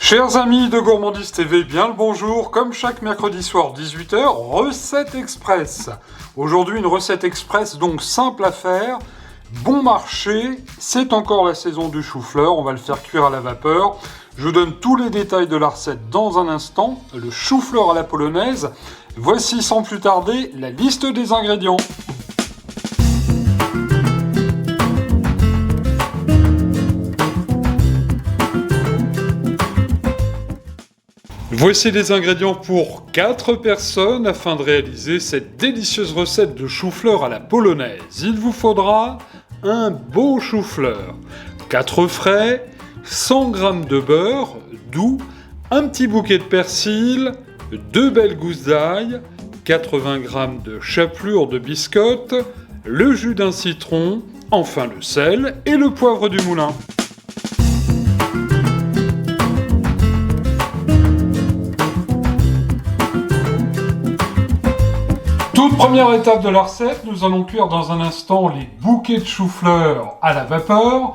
Chers amis de Gourmandise TV, bien le bonjour. Comme chaque mercredi soir 18 h, recette express. Aujourd'hui une recette express donc simple à faire, bon marché. C'est encore la saison du chou-fleur, on va le faire cuire à la vapeur. Je vous donne tous les détails de la recette dans un instant. Le chou-fleur à la polonaise. Voici sans plus tarder la liste des ingrédients. Voici les ingrédients pour 4 personnes afin de réaliser cette délicieuse recette de chou-fleur à la polonaise. Il vous faudra un beau chou-fleur, 4 frais, 100 g de beurre doux, un petit bouquet de persil, 2 belles gousses d'ail, 80 g de chapelure de biscotte, le jus d'un citron, enfin le sel et le poivre du moulin. Toute première étape de la recette, nous allons cuire dans un instant les bouquets de chou-fleur à la vapeur.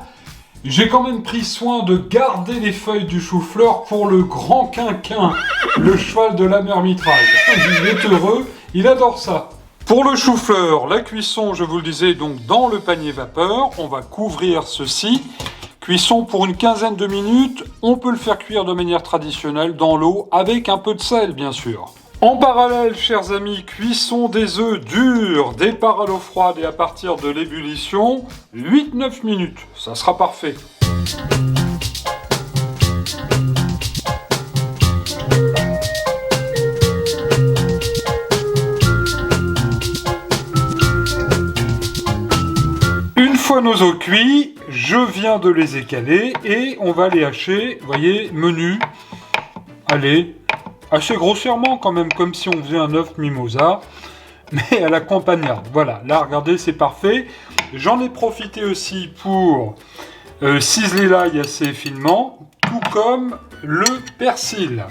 J'ai quand même pris soin de garder les feuilles du chou-fleur pour le grand quinquin, le cheval de la mère mitraille. Il est heureux, il adore ça. Pour le chou-fleur, la cuisson, je vous le disais, donc dans le panier vapeur, on va couvrir ceci. Cuisson pour une quinzaine de minutes, on peut le faire cuire de manière traditionnelle dans l'eau avec un peu de sel bien sûr. En parallèle, chers amis, cuisson des œufs durs, départ à l'eau froide et à partir de l'ébullition, 8-9 minutes, ça sera parfait. Une fois nos œufs cuits, je viens de les écaler et on va les hacher, vous voyez, menu, allez, assez grossièrement quand même, comme si on faisait un œuf mimosa, mais à la campagnarde. Voilà, là regardez, c'est parfait. J'en ai profité aussi pour ciseler l'ail assez finement, tout comme le persil.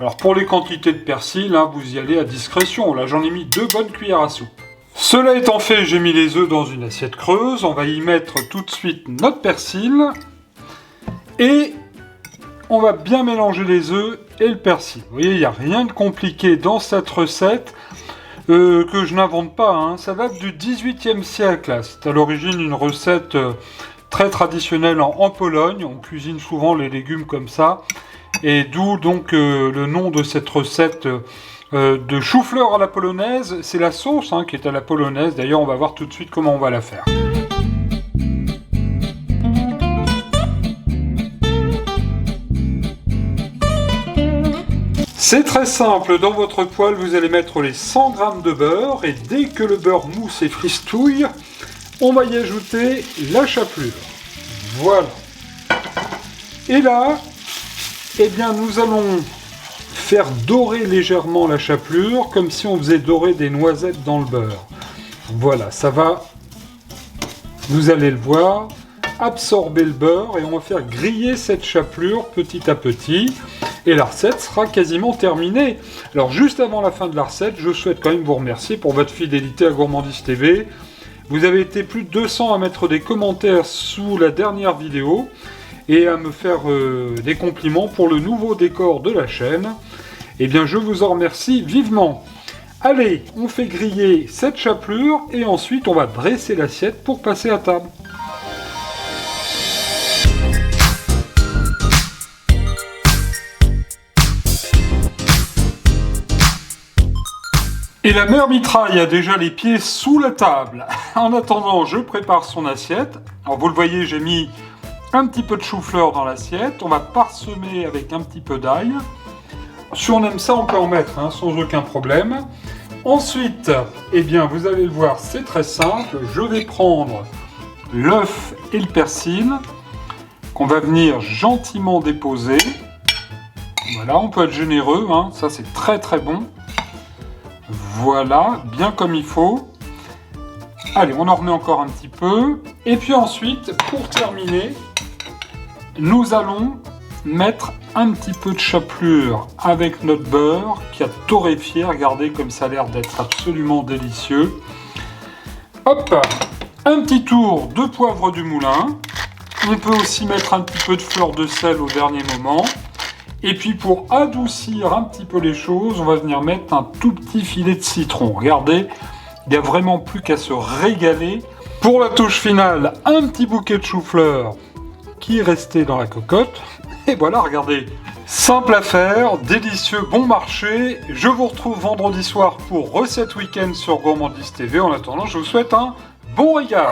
Alors pour les quantités de persil, hein, vous y allez à discrétion. Là j'en ai mis 2 bonnes cuillères à soupe. Cela étant fait, j'ai mis les œufs dans une assiette creuse. On va y mettre tout de suite notre persil et on va bien mélanger les œufs et le persil. Vous voyez, il n'y a rien de compliqué dans cette recette que je n'invente pas. Hein. Ça date du XVIIIe siècle. C'est à l'origine une recette très traditionnelle en Pologne. On cuisine souvent les légumes comme ça. Et d'où donc le nom de cette recette de chou-fleur à la polonaise. C'est la sauce qui est à la polonaise. D'ailleurs, on va voir tout de suite comment on va la faire. C'est très simple, dans votre poêle vous allez mettre les 100 g de beurre et dès que le beurre mousse et fristouille, on va y ajouter la chapelure. Voilà. Et là, eh bien nous allons faire dorer légèrement la chapelure comme si on faisait dorer des noisettes dans le beurre. Voilà, ça va, vous allez le voir, absorber le beurre et on va faire griller cette chapelure petit à petit. Et la recette sera quasiment terminée. Alors juste avant la fin de la recette, je souhaite quand même vous remercier pour votre fidélité à Gourmandise TV. Vous avez été plus de 200 à mettre des commentaires sous la dernière vidéo et à me faire des compliments pour le nouveau décor de la chaîne. Eh bien je vous en remercie vivement. Allez, on fait griller cette chapelure et ensuite on va dresser l'assiette pour passer à table. Et la mère mitraille a déjà les pieds sous la table. En attendant, je prépare son assiette. Alors vous le voyez, j'ai mis un petit peu de chou-fleur dans l'assiette. On va parsemer avec un petit peu d'ail. Si on aime ça, on peut en mettre sans aucun problème. Ensuite, eh bien, vous allez le voir, c'est très simple. Je vais prendre l'œuf et le persil qu'on va venir gentiment déposer. Voilà, on peut être généreux, ça c'est très très bon. Voilà, bien comme il faut. Allez, on en remet encore un petit peu. Et puis ensuite, pour terminer, nous allons mettre un petit peu de chapelure avec notre beurre qui a torréfié. Regardez comme ça a l'air d'être absolument délicieux. Hop, un petit tour de poivre du moulin. On peut aussi mettre un petit peu de fleur de sel au dernier moment. Et puis pour adoucir un petit peu les choses, on va venir mettre un tout petit filet de citron. Regardez, il n'y a vraiment plus qu'à se régaler. Pour la touche finale, un petit bouquet de chou-fleur qui est resté dans la cocotte. Et voilà, regardez, simple à faire, délicieux, bon marché. Je vous retrouve vendredi soir pour Recette Week-end sur Gourmandise TV. En attendant, je vous souhaite un bon régal.